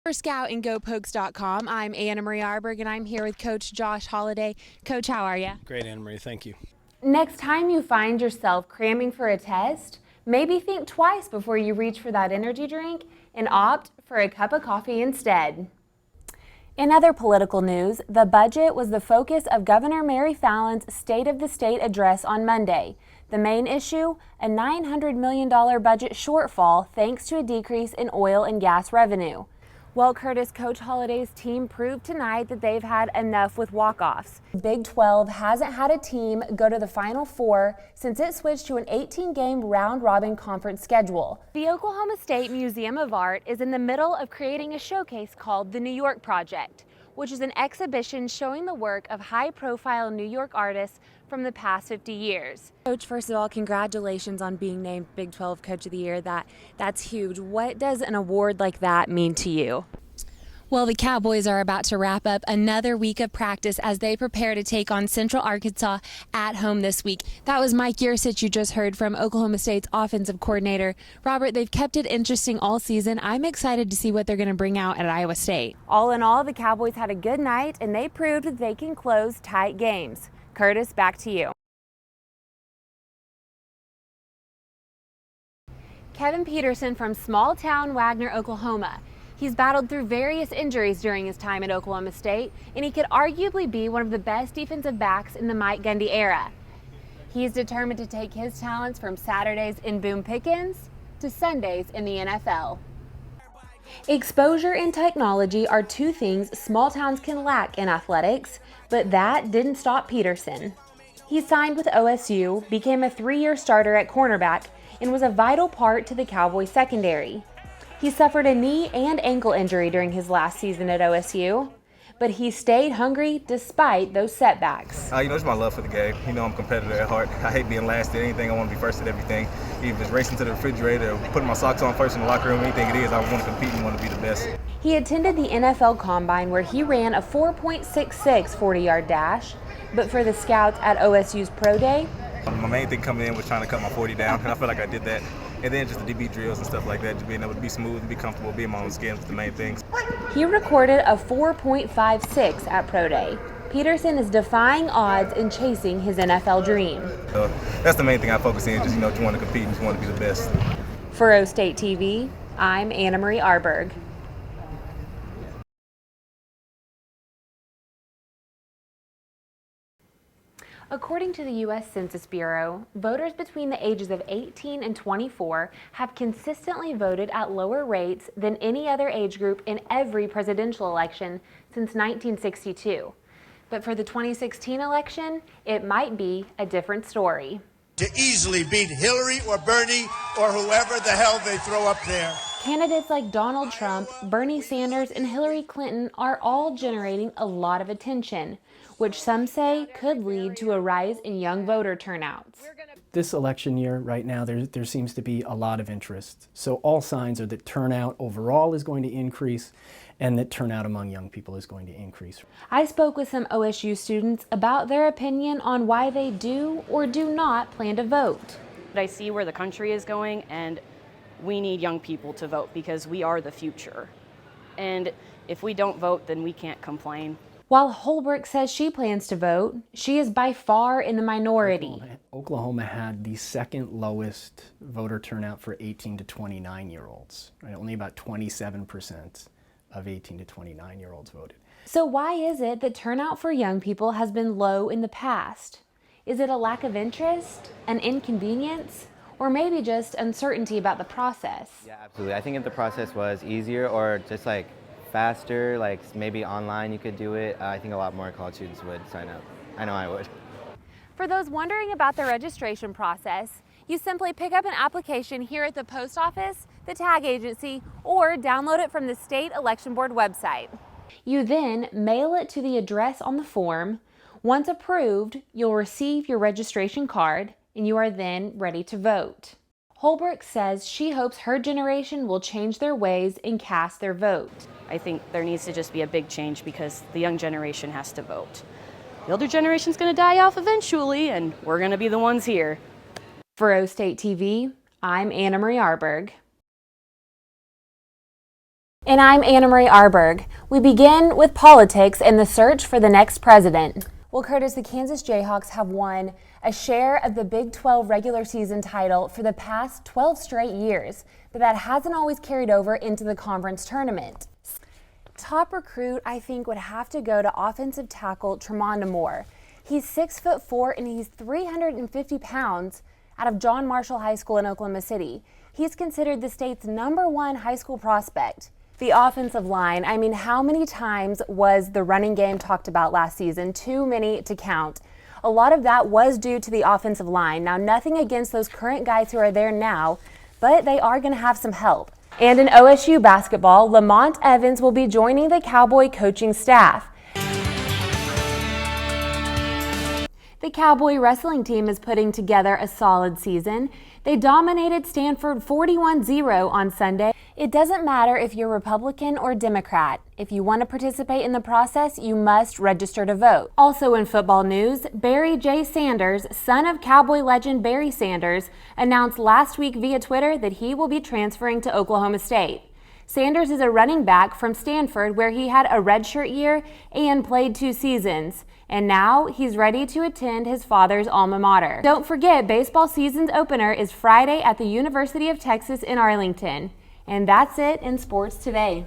For Scout and GoPokes.com, I'm Anna Marie Ahrberg, and I'm here with Coach Josh Holliday. Coach, how are you? Great, Anna Marie. Thank you. Next time you find yourself cramming for a test, maybe think twice before you reach for that energy drink and opt for a cup of coffee instead. In other political news, the budget was the focus of Governor Mary Fallon's State of the State address on Monday. The main issue, a $900 million budget shortfall thanks to a decrease in oil and gas revenue. Well, Curtis, Coach Holliday's team proved tonight that they've had enough with walk-offs. Big 12 hasn't had a team go to the Final Four since it switched to an 18-game round-robin conference schedule. The Oklahoma State Museum of Art is in the middle of creating a showcase called the New York Project, which is an exhibition showing the work of high-profile New York artists from the past 50 years. Coach, first of all, congratulations on being named Big 12 Coach of the Year. That's huge. What does an award like that mean to you? Well, the Cowboys are about to wrap up another week of practice as they prepare to take on Central Arkansas at home this week. That was Mike Yursich you just heard from, Oklahoma State's offensive coordinator. Robert, they've kept it interesting all season. I'm excited to see what they're going to bring out at Iowa State. All in all, the Cowboys had a good night, and they proved that they can close tight games. Curtis, back to you. Kevin Peterson from small-town Wagner, Oklahoma. He's battled through various injuries during his time at Oklahoma State, and he could arguably be one of the best defensive backs in the Mike Gundy era. He is determined to take his talents from Saturdays in Boone Pickens to Sundays in the NFL. Exposure and technology are two things small towns can lack in athletics, but that didn't stop Peterson. He signed with OSU, became a 3-year starter at cornerback, and was a vital part to the Cowboys secondary. He suffered a knee and ankle injury during his last season at OSU, but he stayed hungry despite those setbacks. It's my love for the game. I'm a competitor at heart. I hate being last at anything. I want to be first at everything. Even if it's racing to the refrigerator or putting my socks on first in the locker room, anything it is, I want to compete and want to be the best. He attended the NFL Combine where he ran a 4.66 40-yard dash, but for the scouts at OSU's Pro Day, my main thing coming in was trying to cut my 40 down, and I feel like I did that. And then just the DB drills and stuff like that, just being able to be smooth and be comfortable, be in my own skin was the main things. He recorded a 4.56 at Pro Day. Peterson is defying odds and chasing his NFL dream. That's the main thing I focus in, just you want to compete and just want to be the best. For O State TV, I'm Anna Marie Ahrberg. According to the U.S. Census Bureau, voters between the ages of 18 and 24 have consistently voted at lower rates than any other age group in every presidential election since 1962. But for the 2016 election, it might be a different story. To easily beat Hillary or Bernie or whoever the hell they throw up there. Candidates like Donald Trump, Bernie Sanders, and Hillary Clinton are all generating a lot of attention, which some say could lead to a rise in young voter turnouts. This election year right now, there seems to be a lot of interest. So all signs are that turnout overall is going to increase and that turnout among young people is going to increase. I spoke with some OSU students about their opinion on why they do or do not plan to vote. I see where the country is going, and we need young people to vote because we are the future. And if we don't vote, then we can't complain. While Holbrook says she plans to vote, she is by far in the minority. Oklahoma had the second lowest voter turnout for 18 to 29-year-olds. Right? Only about 27% of 18 to 29-year-olds voted. So why is it that turnout for young people has been low in the past? Is it a lack of interest, an inconvenience, or maybe just uncertainty about the process? Yeah, absolutely. I think if the process was easier or just like faster, like maybe online you could do it, I think a lot more college students would sign up. I know I would. For those wondering about the registration process, you simply pick up an application here at the post office, the tag agency, or download it from the State Election Board website. You then mail it to the address on the form. Once approved, you'll receive your registration card, and you are then ready to vote. Holbrook says she hopes her generation will change their ways and cast their vote. I think there needs to just be a big change because the young generation has to vote. The older generation's going to die off eventually, and we're going to be the ones here. For O State TV, I'm Anna Marie Ahrberg. And I'm Anna Marie Ahrberg. We begin with politics and the search for the next president. Well, Curtis, the Kansas Jayhawks have won a share of the Big 12 regular season title for the past 12 straight years, but that hasn't always carried over into the conference tournament. Top recruit, I think, would have to go to offensive tackle Tremonda Moore. He's 6'4" and he's 350 pounds out of John Marshall High School in Oklahoma City. He's considered the state's #1 high school prospect. The offensive line, I mean, how many times was the running game talked about last season? Too many to count. A lot of that was due to the offensive line. Now, nothing against those current guys who are there now, but they are going to have some help. And in OSU basketball, Lamont Evans will be joining the Cowboy coaching staff. The Cowboy wrestling team is putting together a solid season. They dominated Stanford 41-0 on Sunday. It doesn't matter if you're Republican or Democrat. If you want to participate in the process, you must register to vote. Also in football news, Barry J. Sanders, son of Cowboy legend Barry Sanders, announced last week via Twitter that he will be transferring to Oklahoma State. Sanders is a running back from Stanford where he had a redshirt year and played 2 seasons. And now he's ready to attend his father's alma mater. Don't forget, baseball season's opener is Friday at the University of Texas in Arlington. And that's it in sports today.